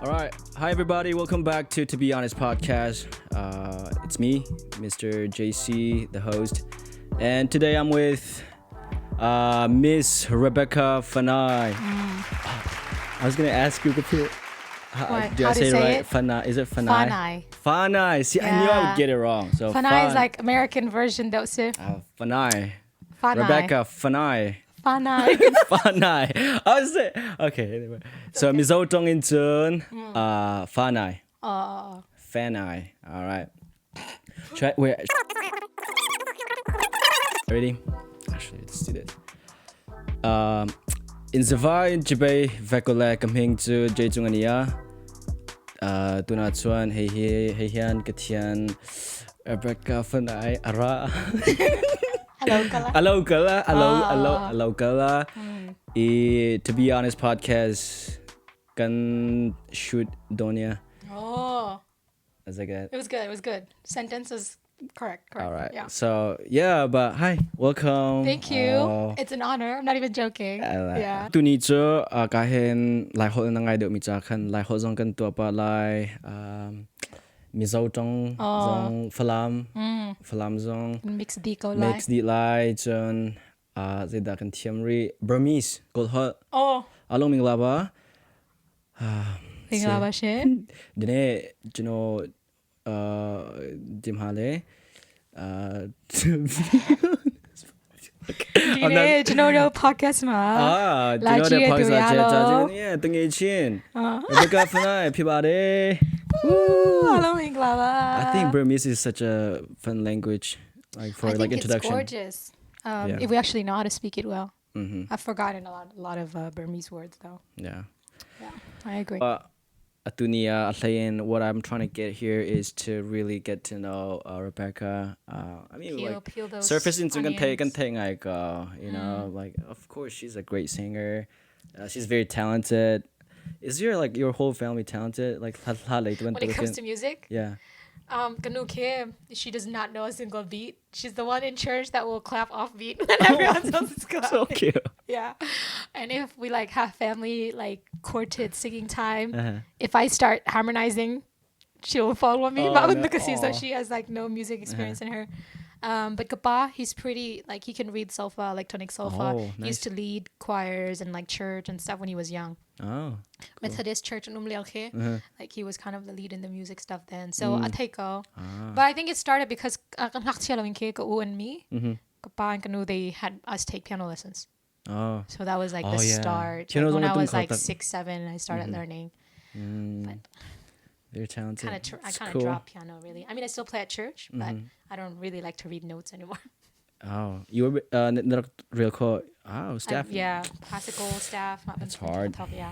All right. Hi, everybody. Welcome back to Be Honest podcast. It's me, Mr. JC, the host. And today I'm with Miss Rebecca Fanai. I was going to ask you, do I say it right? Fanai. Is it Fanai? Fanai. Fanai. See, I knew I would get it wrong. So Fanai is like American version, though, too. Fanai. Fanai. Rebecca Fanai. Fanai. Fanai. I was saying. Okay, anyway. So, okay. Mizotong in turn. Fanai. Oh. Fanai. All right. Try. Wait. Ready? Actually, let's do this. In Zavai Jibe Vekole Kamhing to Jejungania. Tunatuan Heian Katian Rebecca Fanai Ara. Hello Kala. To Be Honest podcast can shoot Donia. Oh. Is that good? It was good. Sentence is correct. All right. Yeah. So, but hi. Welcome. Thank you. It's an honor. I'm not even joking. Yeah. Tu ni cho kahen lai ho na ngai de mi cha khan lai ho zong kan tu pa lai mi zo tong falam zong Mix deco lai chon zeda kan thiamri Burmese gold hot along ming laba Laba shit. dine juno dimhale Dine podcast ma. do you know the podcast? Yeah, tengah chin. Rebecca Fanai, everybody. I think Burmese is such a fun language, like for like introduction. It's gorgeous. If we actually know how to speak it well. I've forgotten a lot of Burmese words though. Yeah, I agree. What I'm trying to get here is to really get to know Rebecca. I mean, peel those surface into onions. like like of course she's a great singer. She's very talented. Is your whole family talented? Like when it comes to music? Yeah. Kanu Kim, she does not know a single beat. She's the one in church that will clap off beat when everyone else is clapping. So cute. Yeah. And if we like have family like quartet singing time, if I start harmonizing, she'll follow me. So she has like no music experience in her. But Kapa, he's pretty, like he can read solfa, electronic solfa. Nice. He used to lead choirs and like church and stuff when he was young. Oh, cool. Methodist church in like he was kind of the lead in the music stuff then. So I take go. But I think it started because and me, Kapa and Kanu, they had us take piano lessons. Oh. So that was like the start. Like, when I was like 6, 7, I started learning. But they're talented. I kind of dropped piano really. I mean, I still play at church, but I don't really like to read notes anymore. Oh, you were real cool. Oh, staff. Classical staff. That's hard. Yeah.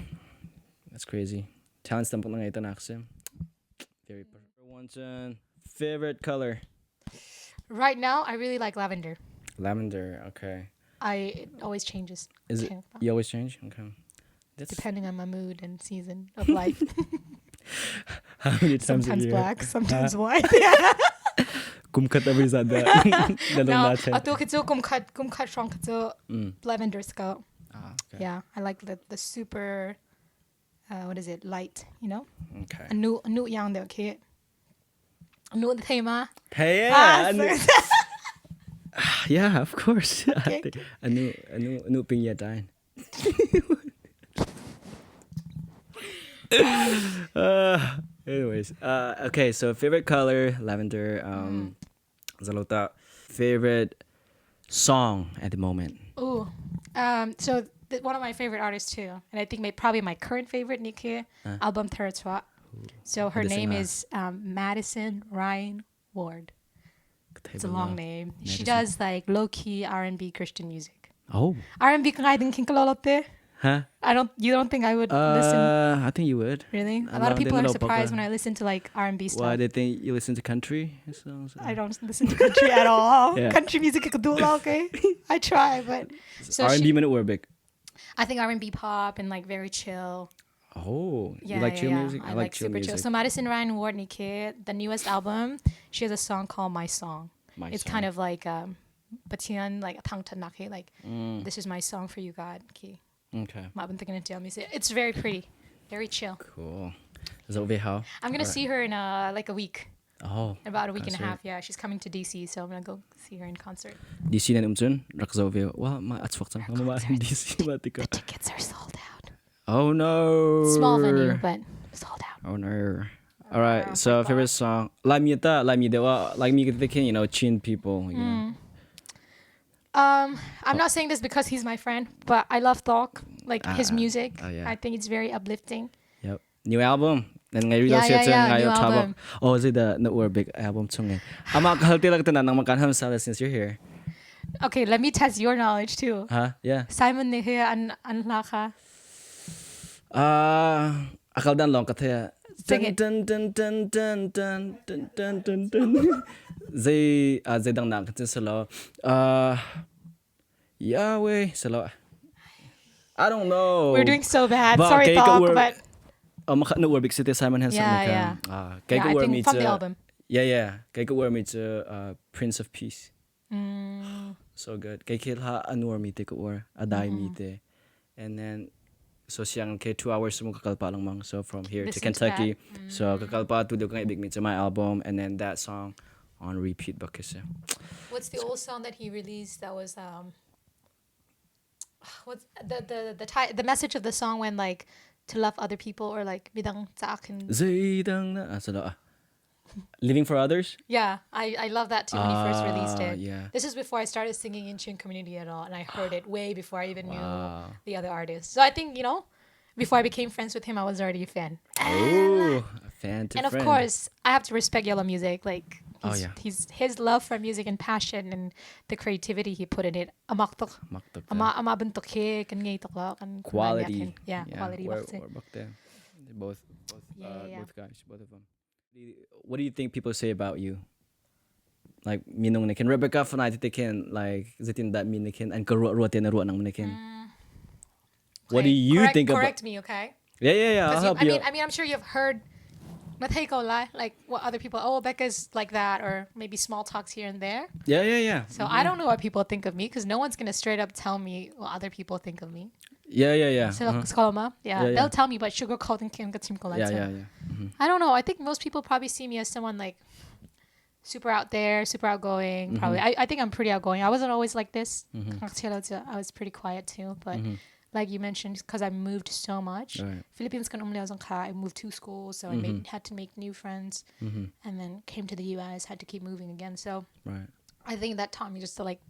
That's crazy. Talent stamp lang ito naksim. Very one favorite color. Right now, I really like lavender. Lavender. Okay. It always changes. Is it? You always change? Okay. Depending on my mood and season of life. How many times sometimes a year? Black, sometimes white. Kumkat every Sunday. No, ato kitso kumkat strong kitso lavender scout. Okay. Yeah, I like the super what is it, light, you know? Okay. Anu yang de okay. Anu the tema. Hey, yeah, of course. Okay. Anu ping ya dine. Anyways, okay, so favorite color, lavender. Zalota. Favorite song at the moment. Ooh, so one of my favorite artists too, and I think probably my current favorite Nikki album Teratwa. So her name is Madison Ryan Ward. It's a long name. Madison. She does like low key R&B Christian music. Oh. R&B kang aiding kinkalolote. Huh? You don't think I would listen? I think you would. Really? A lot of people are surprised when I listen to like R&B stuff. Why, they think you listen to country songs? I don't listen to country at all. Yeah. Country music I do okay. I try, but so R&B minute or big? I think R&B pop and like very chill. Oh, you like chill music? I like chill super music. Chill. So Madison Ryan Ward Nikki, the newest album, she has a song called My Song. It's kind of like batian like tang tanake like this is my song for you, God. Okay. Okay. It's very pretty, very chill. Cool. Zoe how? I'm gonna see her in like a week. Oh. About a week and a half. Yeah, she's coming to DC, so I'm gonna go see her in concert. DC na umtun rak Zoe. Well, ma atswak sang ma DC matika. The tickets are sold out. Oh no. Small venue, but sold out. Oh no. All right. So favorite song. Like me dewa like me thinking, you know, Chin people, you know. I'm not saying this because he's my friend, but I love Talk, like his music. Yeah. I think it's very uplifting. Yep. New album. And ngayon New album. Oh, is it the big album song? Ama kalti lang tanan nang makanham sala since you're here. Okay, let me test your knowledge too. Huh? Yeah. Simon Nehia and lakah. Akal dan long kataya. Sing it. Dun dun dun dun dun dun dun dun dun. Zay dang nang katin salo. Yahweh salo. I don't know. We're doing so bad. Sorry, Talk, but maka no big city Simon has yeah. I think from the album. Yeah. Kaya word meets Prince of Peace. So good. Kaya kilha anwar mite ko or aday mite. And then so siyang kay 2 hours mo kakalpa lang mang. So from here to Kentucky. So kakalpa to the big meets my album and then that song on repeat ba kasi. What's the old song that he released that was what's the message of the song when like to love other people or like bidang sa akin. Zeidang na Living for Others? Yeah, I love that too when he first released it. Yeah. This is before I started singing in Chim community at all, and I heard it way before I even knew the other artists. So I think, you know, before I became friends with him, I was already a fan. Oh, a fan to and friend. Of course, I have to respect Yellow music. Like, he's his love for music and passion and the creativity he put in it. Quality. Yeah, quality. Both guys, both of them. What do you think people say about you? Like minung nikin Rebecca Fanai tikin like zitin that min nikin and ruah nang nikin. What do you think about? Correct me, okay? Yeah. I'll help you. I mean, I'm sure you've heard like what other people. Oh, Becca's like that, or maybe small talks here and there. Yeah. So I don't know what people think of me because no one's gonna straight up tell me what other people think of me. Yeah. So they'll tell me, but sugarcoating Kim Yeah. I don't know. I think most people probably see me as someone like super out there, super outgoing. Probably. I think I'm pretty outgoing. I wasn't always like this. I was pretty quiet too, but. Like you mentioned, because I moved so much. Right. Philippines I moved 2 schools, so I had to make new friends, and then came to the U.S. Had to keep moving again. So I think that taught me just to like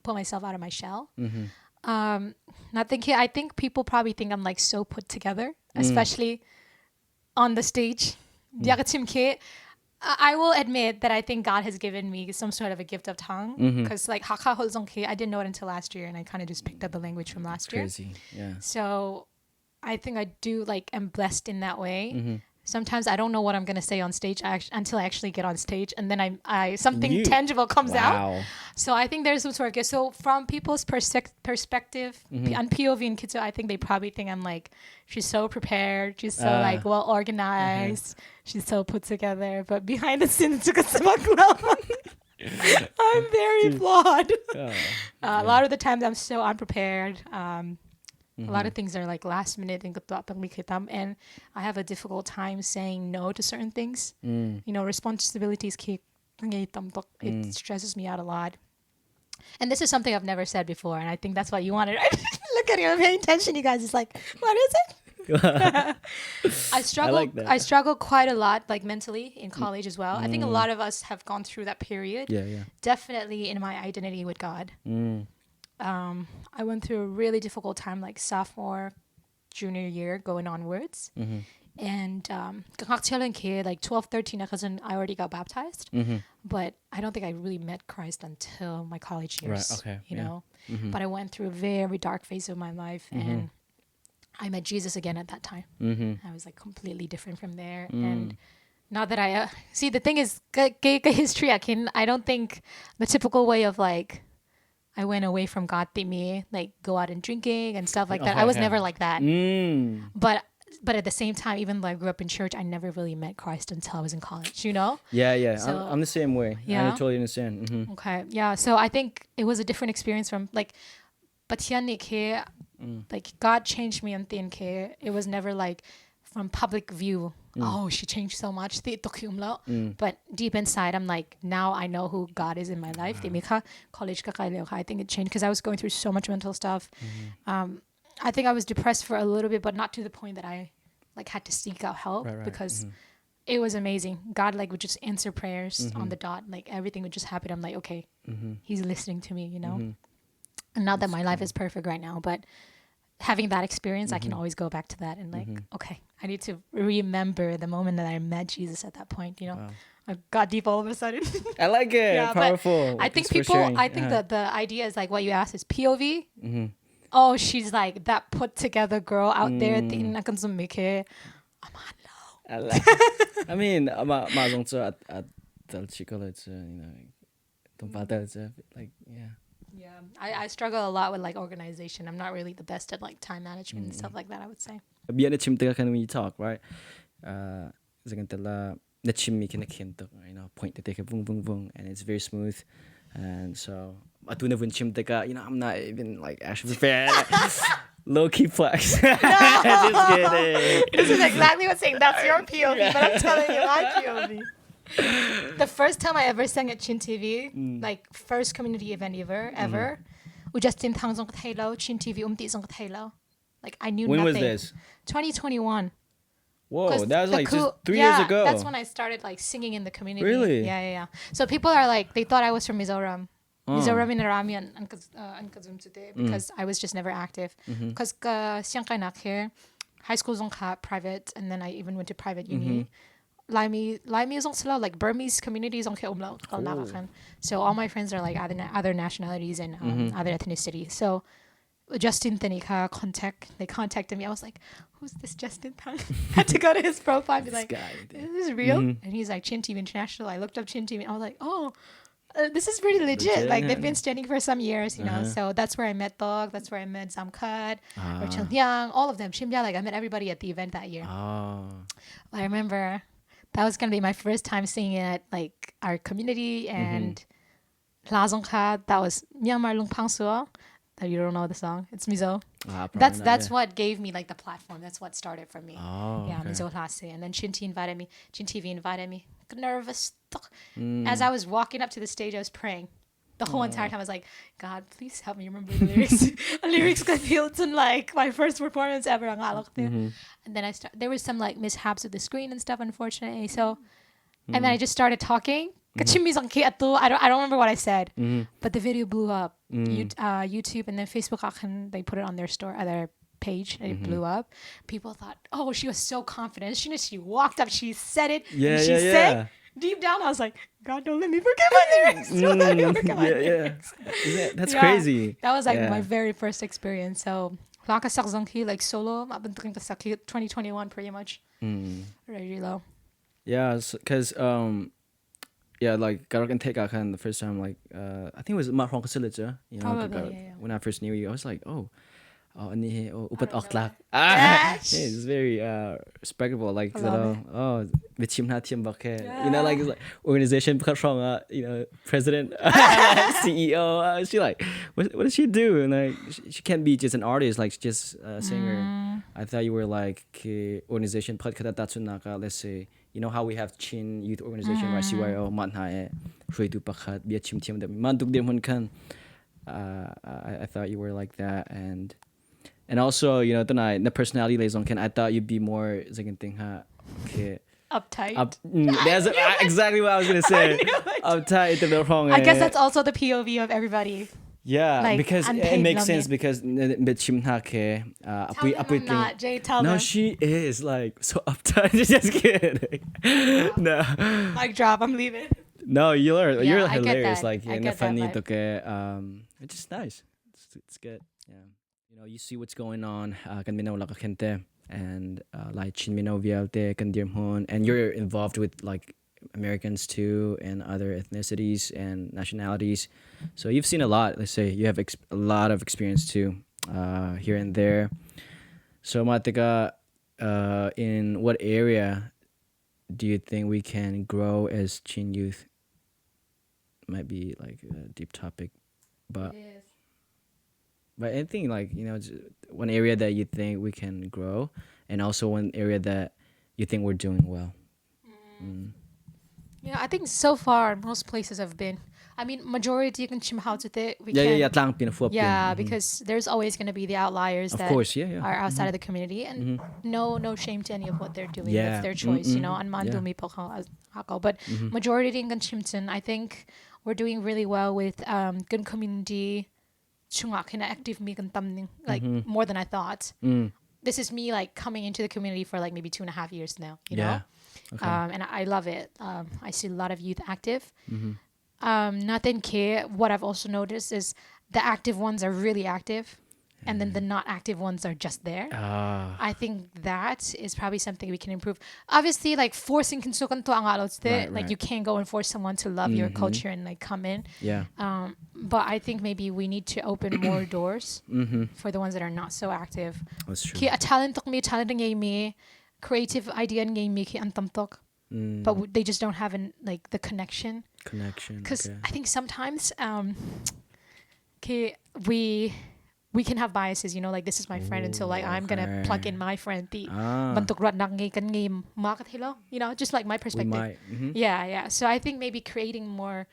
pull myself out of my shell. I think people probably think I'm like so put together, especially on the stage. I will admit that I think God has given me some sort of a gift of tongue because like haka holzongke, I didn't know it until last year, and I kind of just picked up the language from last year. Crazy, yeah. So I think I do like am blessed in that way. Sometimes I don't know what I'm gonna say on stage until I actually get on stage, and then I something tangible comes out. So I think there's some sort of gift. So from people's perspective, on POV and kids, I think they probably think I'm like, she's so prepared, she's so like well organized, she's so put together. But behind the scenes, I'm very flawed. A lot of the times I'm so unprepared. A lot of things are like last minute and I have a difficult time saying no to certain things. You know, responsibilities it stresses me out a lot. And this is something I've never said before, and I think that's what you wanted. Look at you, I'm paying attention, you guys. It's like, what is it? I struggle quite a lot, like mentally in college as well. I think a lot of us have gone through that period. Yeah. Definitely in my identity with God. I went through a really difficult time, like sophomore, junior year, going onwards. And like 12, 13, I already got baptized. But I don't think I really met Christ until my college years. Right, okay. You know? But I went through a very dark phase of my life, and I met Jesus again at that time. I was like completely different from there. And not that I... see, the thing is, history, I don't think the typical way of like... I went away from God, like go out and drinking and stuff like that. I was never like that. But at the same time, even though I grew up in church, I never really met Christ until I was in college, you know? Yeah. So, I'm the same way. Yeah? I totally understand. Okay. Yeah. So I think it was a different experience from like, but like God changed me on thin care. It was never like from public view. oh, she changed so much. But deep inside, I'm like, now I know who God is in my life. College I think it changed because I was going through so much mental stuff. I think I was depressed for a little bit, but not to the point that I like had to seek out help because it was amazing. God like would just answer prayers on the dot. Like everything would just happen. I'm like, okay, he's listening to me, you know? And not that my life is perfect right now, but having that experience, I can always go back to that and like, okay, I need to remember the moment that I met Jesus at that point, you know? Wow. I got deep all of a sudden. I like it. Yeah, powerful. I think that the idea is like what you asked is POV. Oh, she's like that put together girl out there. Tein na kan sumike. I like. I mean, like Yeah, I struggle a lot with like organization. I'm not really the best at like time management and stuff like that, I would say. Chim when you talk, right? The chim point to take a boom boom boom, and it's very smooth. And so I'm not even like actually prepared. Low key flex. No. Just kidding. This is exactly what's saying. That's your POV, but I'm telling you my POV. The first time I ever sang at Chin TV, like first community event ever, we just in Thang Zong Halo, Chin TV Zong Halo. Like I knew when nothing. When was this? 2021. Whoa, that was like just 3 years ago. That's when I started like singing in the community. Really? Yeah. So people are like, they thought I was from Mizoram. Mizoram in Arami and Kazum today because I was just never active. Because Siangkai here, high school zongka private, and then I even went to private uni. Laimi is also like Burmese communities on So all my friends are like other nationalities and other ethnicities. So Justin Tanika they contacted me. I was like, who's this Justin Tan? Had to go to his profile and be like, is this real? And he's like, Chin TV International. I looked up Chin TV and I was like, oh, this is pretty legit. Like they've been standing for some years, you know. So that's where I met Dog. That's where I met Samkat or Lungthiang. All of them. Chimja, like I met everybody at the event that year. I remember that was gonna be my first time singing at like our community and La Zongka. That was Myanmar Lungpang Suo. You don't know the song. It's Mizo. That's what gave me like the platform. That's what started for me. Mizo Lase. And then Chin TV invited me. Nervous. As I was walking up to the stage, I was praying. The whole entire time I was like, God, please help me remember the lyrics. The lyrics got built in like my first performance ever. And then there was some like mishaps with the screen and stuff, unfortunately. So, and then I just started talking. I don't remember what I said, but the video blew up. YouTube and then Facebook, they put it on their page and it blew up. People thought, oh, she was so confident. As soon as she walked up, she said it. She sang. Deep down, I was like, God, don't let me forget my lyrics. Don't let me forget my lyrics. That's crazy. That was like my very first experience. So, like solo, 2021 pretty much. Really low. Yeah, because like Garok and Teka the first time, like I think it was Marhong Kasilija, you know. Probably, when I first knew you, I was like, upat it's very respectable, like the Chim na Tiam Bake, you know, like it's like organization president, CEO. She like, what does she do? And like she can't be just an artist, like just a singer. I thought you were like organization let's say. You know how we have Chin Youth Organization, right? CYO, Manhae, Shweitu Pakat, Bia Chim Tiam, Mantuk Dem Hun Kan. I thought you were like that, and also, you know, tonight the personality lays on Ken. I thought you'd be more okay. Uptight. That's exactly what I was gonna say. Uptight. I guess that's also the POV of everybody. Yeah, like, because it makes sense because tell them I'm not, Jay, tell them. No, she is like so uptight. Just kidding. No. Mic drop, I'm leaving. No, you're hilarious. Like funny, which is nice. It's good. Yeah. You know, you see what's going on. And like Chin Mino Vielte Kandirmhon, and you're involved with like Americans too and other ethnicities and nationalities, so you've seen a lot. Let's say you have a lot of experience too, here and there. So Matika, in what area do you think we can grow as Chin youth? Might be like a deep topic, but anything like, you know, one area that you think we can grow, and also one area that you think we're doing well? Yeah, I think so far most places I've been. I mean, majority can chim how to it. We Yeah, can, yeah, yeah. Tlang pinafuap yeah, din. because there's always going to be the outliers Of that course, yeah, yeah. are outside of the community, and no shame to any of what they're doing. Yeah. It's their choice, you know. And Yeah. mandu mi ako, but majority in Chimton, I think we're doing really well with good community. Active me like more than I thought. This is me like coming into the community for like maybe 2.5 years now, you know. Okay. And I love it. I see a lot of youth active. Nothing care. What I've also noticed is the active ones are really active, and then the not active ones are just there. I think that is probably something we can improve. Obviously, like forcing kinsukan to ang Right, like right. you can't go and force someone to love your culture and like come in. Yeah. But I think maybe we need to open more doors for the ones that are not so active. That's true. Ki a talent ngaimi, creative idea ngaimi ki antamtok. But they just don't have like the connection. Because Okay. I think sometimes we can have biases, you know, like this is my friend, and so like I'm gonna plug in my friend the bantuk ruahnak kan ngim market hello, you know, just like my We perspective. might. Yeah. So I think maybe creating more.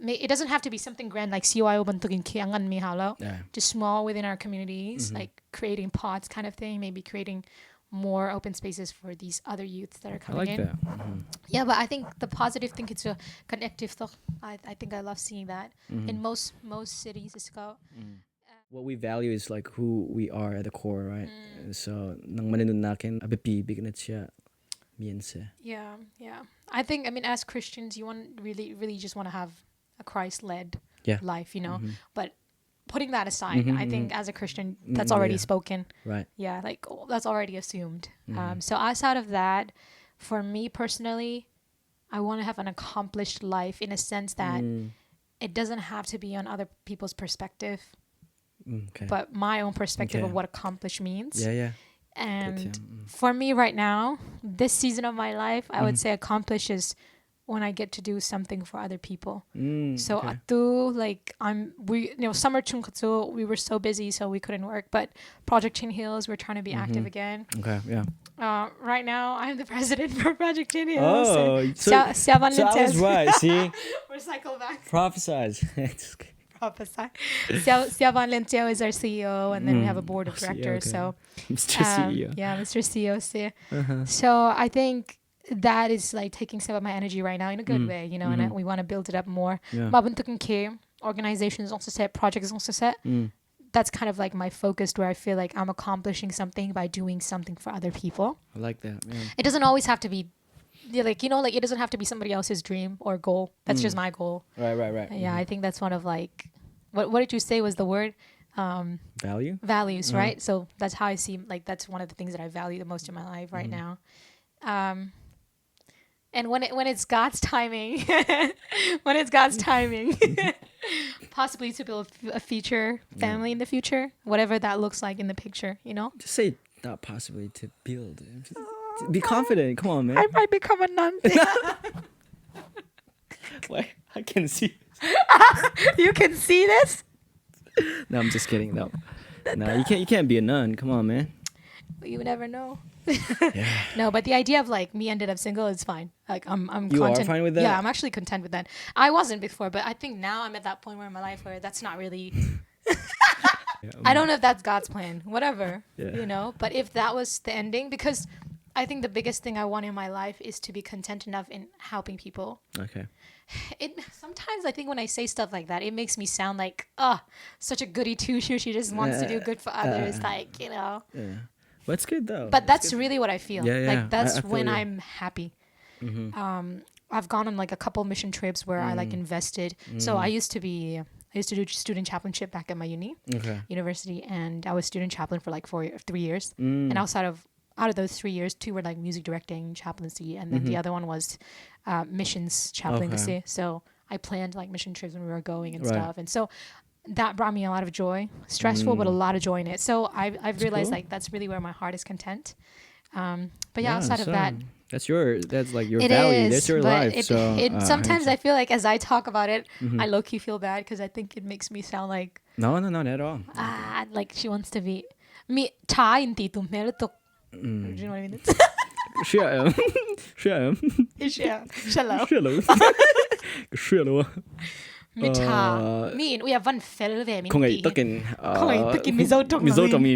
It doesn't have to be something grand like CYO bantukin kiangan mi halo. Yeah. Just small within our communities, like creating pods kind of thing. Maybe creating more open spaces for these other youths that are I coming like in. that. Yeah, but I think the positive thing it's a connective talk. I think I love seeing that in most cities. It's go. What we value is like who we are at the core, right? So nang maninun nakin abipibig na siya miense. Yeah. I think as Christians, you want really just want to have a Christ-led life, you know. But putting that aside, I think as a Christian, that's already spoken. Right. Yeah, like that's already assumed. So outside of that, for me personally, I want to have an accomplished life in a sense that it doesn't have to be on other people's perspective, Okay. but my own perspective Okay. of what accomplished means. Yeah. And for me right now, this season of my life, I would say accomplish is when I get to do something for other people. So okay. atu like summer chungkatsu, we were so busy so we couldn't work, but Project Chin Hills, we're trying to be active again. Okay, yeah. Right now I'm the president for Project Chin Hills. Oh, so I was right. See, Recycle back. prophesize. Prophesy. Siavan Lenteo is our CEO, and then we have a board of directors. okay. So Mr. CEO. yeah, Mr. CEO. So I think that is like taking some of my energy right now in a good way, you know, and we want to build it up more. Yeah. Mabuntukan K, organizations also set, projects also set. That's kind of like my focus where I feel like I'm accomplishing something by doing something for other people. I like that. Yeah. It doesn't always have to be like, you know, like it doesn't have to be somebody else's dream or goal. That's just my goal. Right. Yeah, I think that's one of like, what did you say was the word? Value? Values, right? So that's how I see, like, that's one of the things that I value the most in my life right now. And when it's God's timing, possibly to build a future family in the future, whatever that looks like in the picture, you know? Just say not possibly to build. Be confident. Come on, man. I might become a nun. Wait, I can see. You can see this? No, I'm just kidding. No, you can't be a nun. Come on, man. You never know. Yeah. No, but the idea of like me ended up single is fine. Like I'm You are content. fine with that? Yeah, I'm actually content with that. I wasn't before, but I think now I'm at that point where in my life where that's not really. I don't know if that's God's plan. Whatever, you know. But if that was the ending, because I think the biggest thing I want in my life is to be content enough in helping people. Okay. Sometimes I think when I say stuff like that, it makes me sound like such a goody two shoe. She just wants to do good for others, like, you know. Yeah. Well, it's good though. But that's really what I feel. Yeah. Like that's I feel when you. I'm happy. I've gone on like a couple mission trips where I like invested. So I used to do student chaplainship back at my university, and I was student chaplain for like 3 years. And out of those 3 years, 2 were like music directing, chaplaincy, and then the other one was missions chaplain. Okay. So I planned like mission trips when we were going and Right. stuff, and so that brought me a lot of joy. Stressful, but a lot of joy in it. So I've realized cool. like that's really where my heart is content. But outside of that, that's like your it value. is, That's your but life. So sometimes I feel like as I talk about it, I low key feel bad because I think it makes me sound like no, not at all. like she wants to be me. Ta inti tu meron to. Do you know what I mean? Sure. Sure. Shalom. Sure. Mita. Mean we have one fellow there. Kung ay takin. Zohthlami.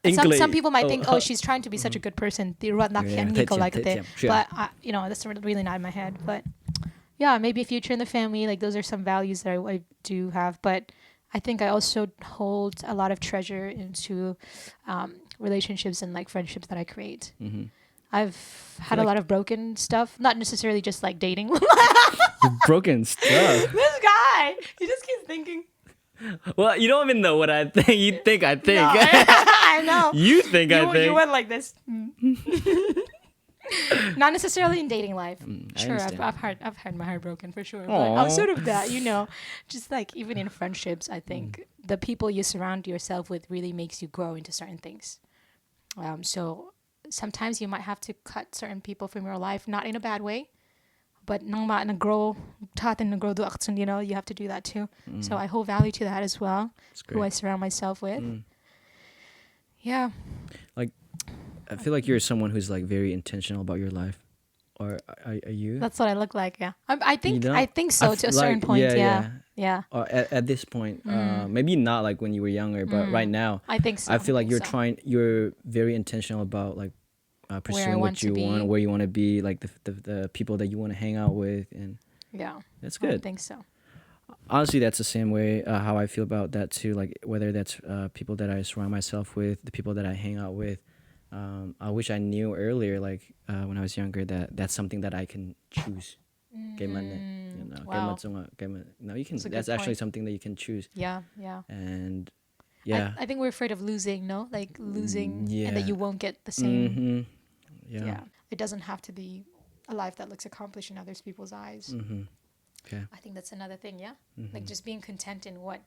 English. Some people might think, oh, she's trying to be such a good person. The ruahnak but that's really not in my head. But yeah, maybe a future in the family. Like those are some values that I do have. But I think I also hold a lot of treasure into relationships and like friendships that I create. Mm-hmm. I've had a lot of broken stuff, not necessarily just like dating. Broken stuff. This guy, he just keeps thinking. Well, you don't even know what I think. You think I think. No, I know. You think I think. You went like this. Not necessarily in dating life. Sure, I've had my heart broken for sure. But I'm sort of that, just like even in friendships, I think the people you surround yourself with really makes you grow into certain things. So sometimes you might have to cut certain people from your life, not in a bad way, but you have to do that too. So I hold value to that as well, who I surround myself with. Yeah. Like, I feel like you're someone who's like very intentional about your life. Or are you? That's what I look like, yeah. I think so to a certain point, yeah. Or at this point, maybe not like when you were younger, but right now, I think so. I feel like you're very intentional about like pursuing what you want, where you want to be, like the people that you want to hang out with, and yeah, that's good. I think so. Honestly, that's the same way how I feel about that too. Like whether that's people that I surround myself with, the people that I hang out with. I wish I knew earlier, like when I was younger, that that's something that I can choose. Wow. No, you can. That's actually something that you can choose. Yeah. And yeah, I think we're afraid of losing. No, like losing, and that you won't get the same. Mm-hmm. Yeah. It doesn't have to be a life that looks accomplished in other people's eyes. Mm-hmm. Okay. I think that's another thing. Yeah, like just being content in what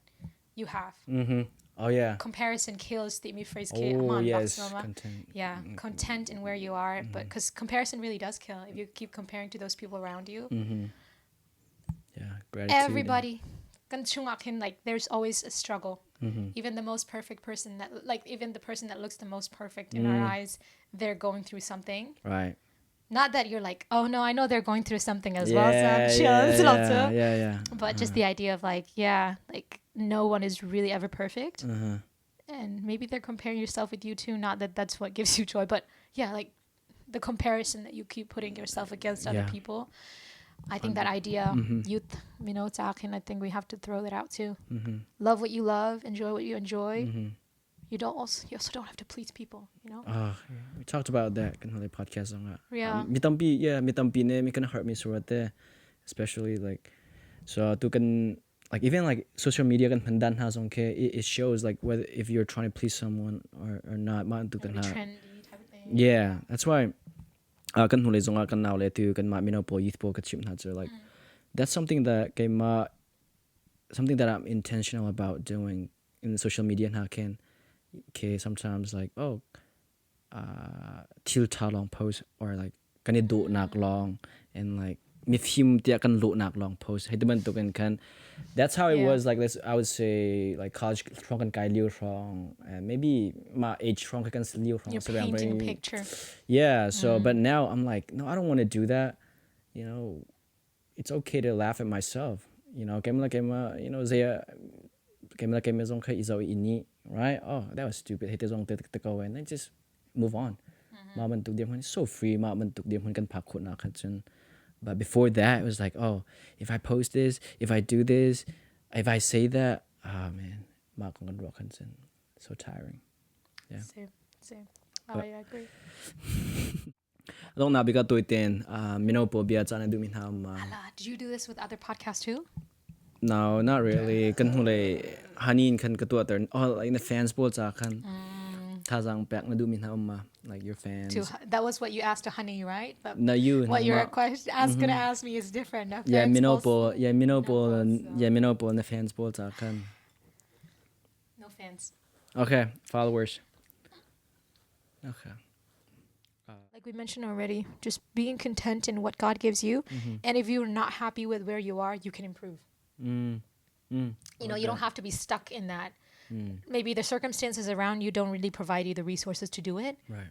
you have. Mm-hmm. Oh yeah. Comparison kills the phrase. Oh yes. Content. Yeah, content in where you are, but because comparison really does kill. If you keep comparing to those people around you. Yeah, gratitude. Everybody, like there's always a struggle. Even the most perfect person even the person that looks the most perfect in our eyes, they're going through something. Right. Not that you're like, oh no, I know they're going through something as well. So Yeah. But just the idea of like no one is really ever perfect. And maybe they're comparing yourself with you too. Not that that's what gives you joy, but yeah, like the comparison that you keep putting yourself against other people. I think that idea, youth, I think we have to throw that out too. Love what you love, enjoy what you enjoy. You also don't have to please people, We talked about that in the podcast. Yeah. Mitampi ne can hurt me so there, especially like so to can like even like social media can pandan has it shows like whether if you're trying to please someone or not. Trendy type of thing. Yeah, that's why. Kan hule zonga kan now le tu kan ma mino po youth po ka chim na like that's something that something that I'm intentional about doing in social media na can sometimes like til ta long post or like kan do nak long and like mi film tia kan lo nak long post heidabantuk kan that's how it was like I would say like college strong kan kai liu strong and maybe my age strong kan liu strong. You're painting a picture. Yeah, so but now I'm like no, I don't want to do that. It's okay to laugh at myself. Zaya kema zong kai izau ini, right? Oh, that was stupid. Hate zong te go and then just move on. Ma man tuk diam so free. Ma man tuk diam kan pakut na kacun. But before that, it was like, oh, if I post this, if I do this, if I say that, man, ma kong kan rock kacun. So tiring. Yeah. Same. I agree. Long na bigat to itin. Mino po biya sana dumin ham. Did you do this with other podcasts too? No, not really. Kan hule hanin kan katua turn. Oh, like the fans po sa kan. Tazang pek na dumin ham like your fans. That was what you asked to Honey, right? But no, you. What you're gonna ask me is different. Yeah, mino po na fans po sa kan. No fans. Okay, followers. Okay. Like we mentioned already, just being content in what God gives you, and if you're not happy with where you are, you can improve. You don't have to be stuck in that. Maybe the circumstances around you don't really provide you the resources to do it. Right.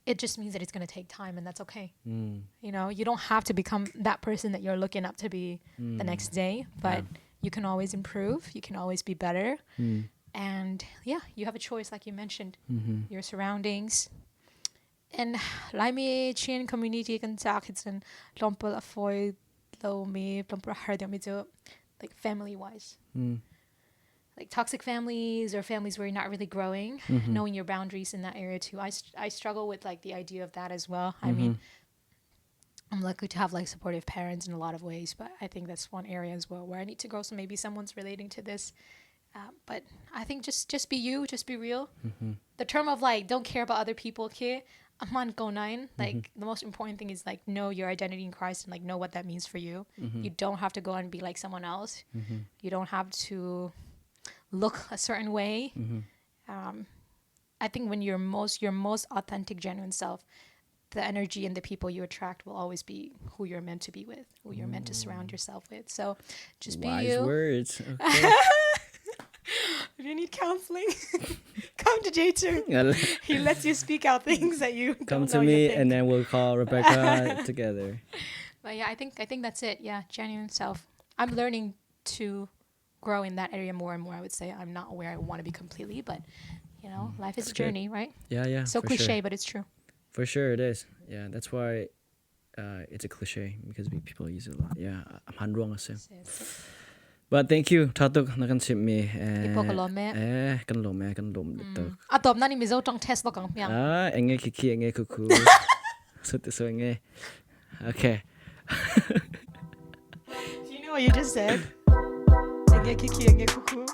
it just means that it's going to take time, and that's okay. You know, you don't have to become that person that you're looking up to be the next day, but you can always improve. You can always be better. And yeah, you have a choice, like you mentioned, your surroundings. And like me, Chin community can talk. It's an lumpal avoid low me lumpal hard me to like family wise. Like toxic families or families where you're not really growing, knowing your boundaries in that area too. I struggle with like the idea of that as well. I mean, I'm lucky to have like supportive parents in a lot of ways, but I think that's one area as well where I need to grow. So maybe someone's relating to this. But I think just be you, just be real. The term of like don't care about other people, okay? Aman go nine. Like the most important thing is like know your identity in Christ and like know what that means for you. You don't have to go and be like someone else. You don't have to look a certain way. I think when your most authentic, genuine self, the energy and the people you attract will always be who you're meant to be with, who you're meant to surround yourself with. So just be you. Wise words. Okay. If you need counseling, come to J2. He lets you speak out things that you Come don't to know me, you think. and then we'll call Rebecca together. But yeah, I think that's it. Yeah, genuine self. I'm learning to grow in that area more and more. I would say I'm not where I want to be completely, but you know, life is a journey, right? Yeah. So cliche, sure. but it's true. For sure, it is. Yeah, that's why it's a cliche because people use it a lot. Yeah, I'm handwrong as But thank you. Tatuk na kan sip me. Ipo ka lome. Kan lome kan lom tuk. Atop na ni mizo tong test lo kang piang. Enge kiki enge kuku. So enge. Okay. Do you know what you just said? Enge kiki enge kuku.